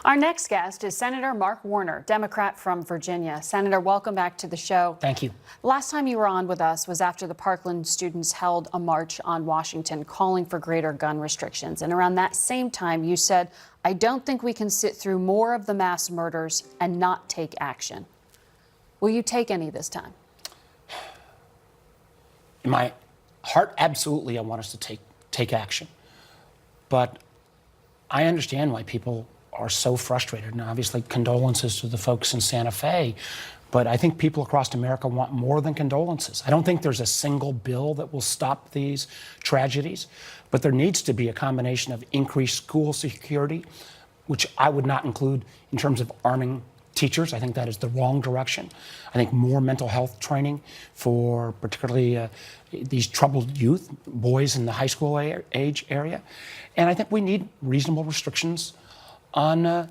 Our next guest is Senator Mark Warner, Democrat from Virginia. Senator, welcome back to the show. Thank you. Last time you were on with us was after the Parkland students held a march on Washington calling for greater gun restrictions. And around that same time, you said, "I don't think we can sit through more of the mass murders and not take action." Will you take any this time? In my heart, absolutely, I want us to take action. But I understand why people are so frustrated, and obviously condolences to the folks in Santa Fe. But I think people across America want more than condolences. I don't think there's a single bill that will stop these tragedies, but there needs to be a combination of increased school security, which I would not include in terms of arming teachers. I think that is the wrong direction. I think more mental health training for particularly these troubled youth, boys in the high school age area. And I think we need reasonable restrictions on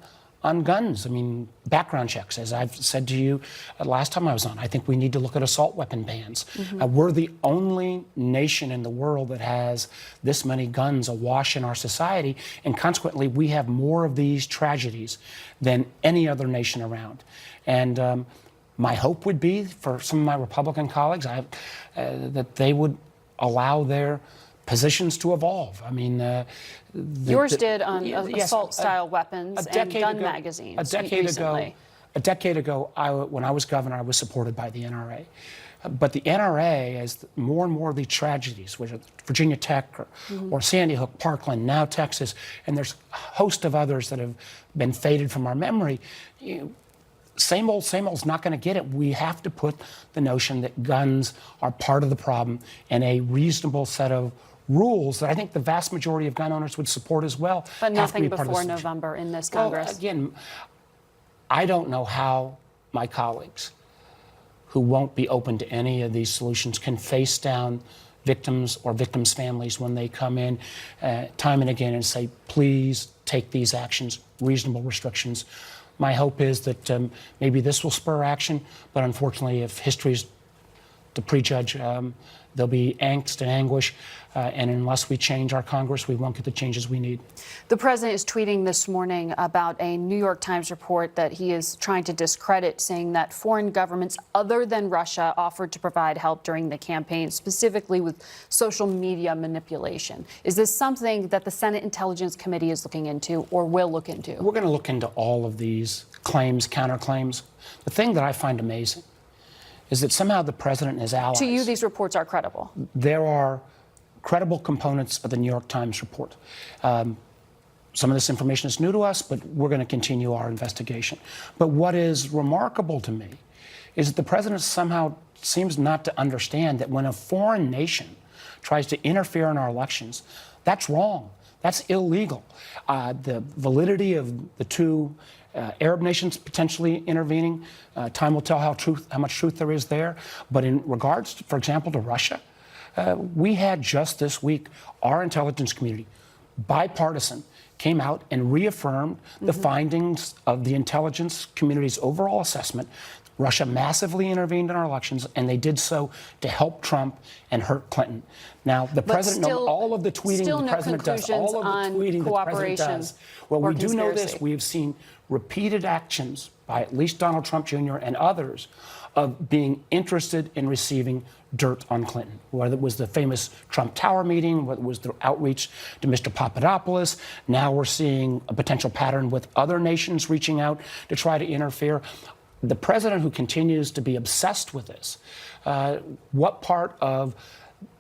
guns. I mean, background checks, as I've said to you last time I was on. I think we need to look at assault weapon bans. We're the only nation in the world that has this many guns awash in our society, and consequently, we have more of these tragedies than any other nation around. And my hope would be for some of my Republican colleagues that they would allow their positions to evolve. I mean, yours did on assault-style weapons and gun magazines recently. A decade ago, when I was governor, I was supported by the NRA. But the NRA, as more and more of these tragedies, which are Virginia Tech or Sandy Hook, Parkland, now Texas, and there's a host of others that have been faded from our memory, same old is not going to get it. We have to put the notion that guns are part of the problem and a reasonable set of rules that I think the vast majority of gun owners would support as well. But nothing before November in this Congress. Well, again, I don't know how my colleagues who won't be open to any of these solutions can face down victims or victims' families when they come in time and again and say, please take these actions, reasonable restrictions. My hope is that maybe this will spur action, but unfortunately, if history's to prejudge, there'll be angst and anguish, and unless we change our Congress, we won't get the changes we need. The president is tweeting this morning about a New York Times report that he is trying to discredit, saying that foreign governments other than Russia offered to provide help during the campaign, specifically with social media manipulation. Is this something that the Senate Intelligence Committee is looking into or will look into? We're going to look into all of these claims, counterclaims. The thing that I find amazing is that somehow the president and his allies... To you, these reports are credible? There are credible components of the New York Times report. Some of this information is new to us, but we're going to continue our investigation. But what is remarkable to me is that the president somehow seems not to understand that when a foreign nation tries to interfere in our elections, that's wrong. That's illegal. The validity of the two Arab nations potentially intervening, time will tell how much truth there is there. But in regards, for example, to Russia, we had just this week our intelligence community, bipartisan, came out and reaffirmed the findings of the intelligence community's overall assessment. Russia massively intervened in our elections, and they did so to help Trump and hurt Clinton. Now, the president knows all of the tweeting the president does, all of the tweeting the president does. Well, we do know this. We have seen repeated actions by at least Donald Trump Jr. and others of being interested in receiving dirt on Clinton, whether it was the famous Trump Tower meeting, whether it was the outreach to Mr. Papadopoulos. Now we're seeing a potential pattern with other nations reaching out to try to interfere. The president who continues to be obsessed with this, what part of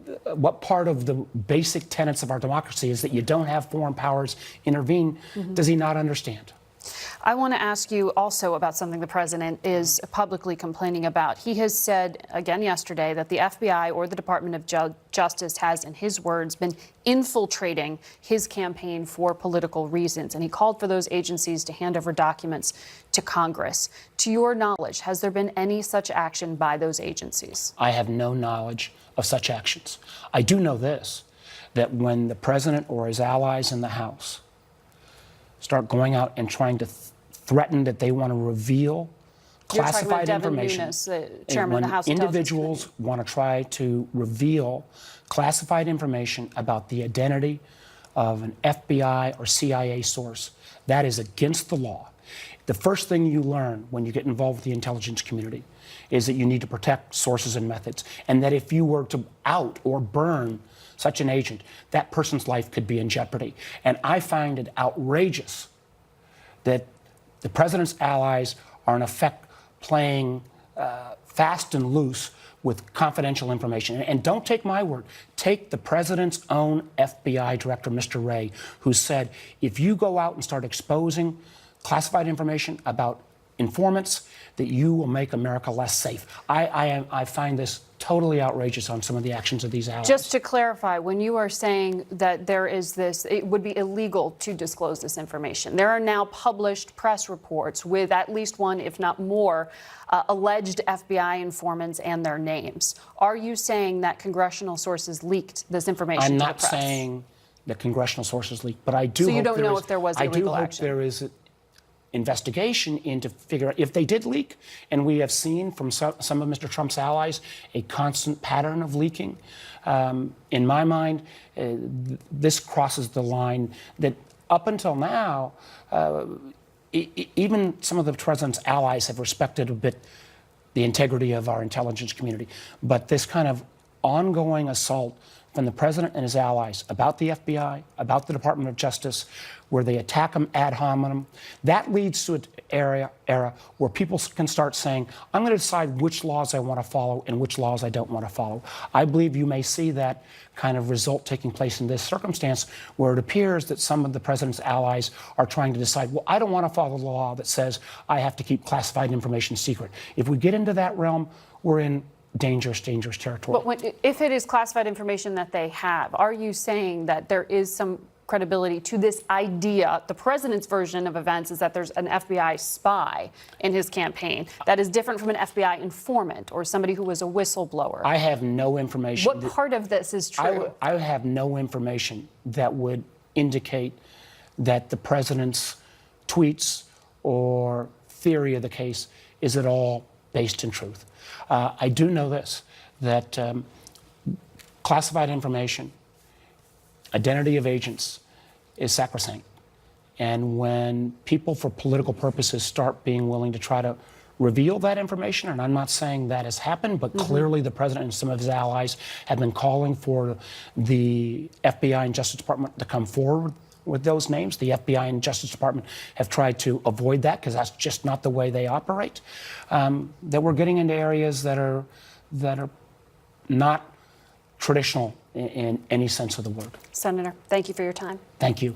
the basic tenets of our democracy is that you don't have foreign powers intervene, does he not understand? I want to ask you also about something the president is publicly complaining about. He has said again yesterday that the FBI or the Department of Justice has, in his words, been infiltrating his campaign for political reasons. And he called for those agencies to hand over documents to Congress. To your knowledge, has there been any such action by those agencies? I have no knowledge of such actions. I do know this, that when the president or his allies in the House start going out and trying to threaten that they want to reveal classified information. Nunes, the chairman of the House individuals want to try to reveal classified information about the identity of an FBI or CIA source. That is against the law. The first thing you learn when you get involved with the intelligence community is that you need to protect sources and methods, and that if you were to out or burn such an agent, that person's life could be in jeopardy. And I find it outrageous that the president's allies are in effect playing fast and loose with confidential information. And don't take my word. Take the president's own FBI director, Mr. Wray, who said, if you go out and start exposing classified information about informants, that you will make America less safe. I find this totally outrageous on some of the actions of these allies. Just to clarify, when you are saying that there is this, it would be illegal to disclose this information, there are now published press reports with at least one, if not more, alleged FBI informants and their names. Are you saying that congressional sources leaked this information I'm to the not press? saying that congressional sources leaked, but I do So hope you don't know is, if there was I do illegal hope action? there is investigation into figure out if they did leak, and we have seen from some of Mr. Trump's allies a constant pattern of leaking. In my mind, this crosses the line that up until now, even some of the president's allies have respected a bit the integrity of our intelligence community. But this kind of ongoing assault from the president and his allies about the FBI, about the Department of Justice, where they attack them ad hominem, that leads to an era where people can start saying, I'm going to decide which laws I want to follow and which laws I don't want to follow. I believe you may see that kind of result taking place in this circumstance, where it appears that some of the president's allies are trying to decide, well, I don't want to follow the law that says I have to keep classified information secret. If we get into that realm, we're in dangerous territory. But if it is classified information that they have, are you saying that there is some credibility to this idea? The president's version of events is that there's an FBI spy in his campaign that is different from an FBI informant or somebody who was a whistleblower. I have no information. What part of this is true? I have no information that would indicate that the president's tweets or theory of the case is at all based in truth. I do know this, that classified information, identity of agents is sacrosanct. And when people for political purposes start being willing to try to reveal that information, and I'm not saying that has happened, but clearly the president and some of his allies have been calling for the FBI and Justice Department to come forward with those names. The FBI and Justice Department have tried to avoid that because that's just not the way they operate. That we're getting into areas that are not traditional in any sense of the word. Senator, thank you for your time. Thank you.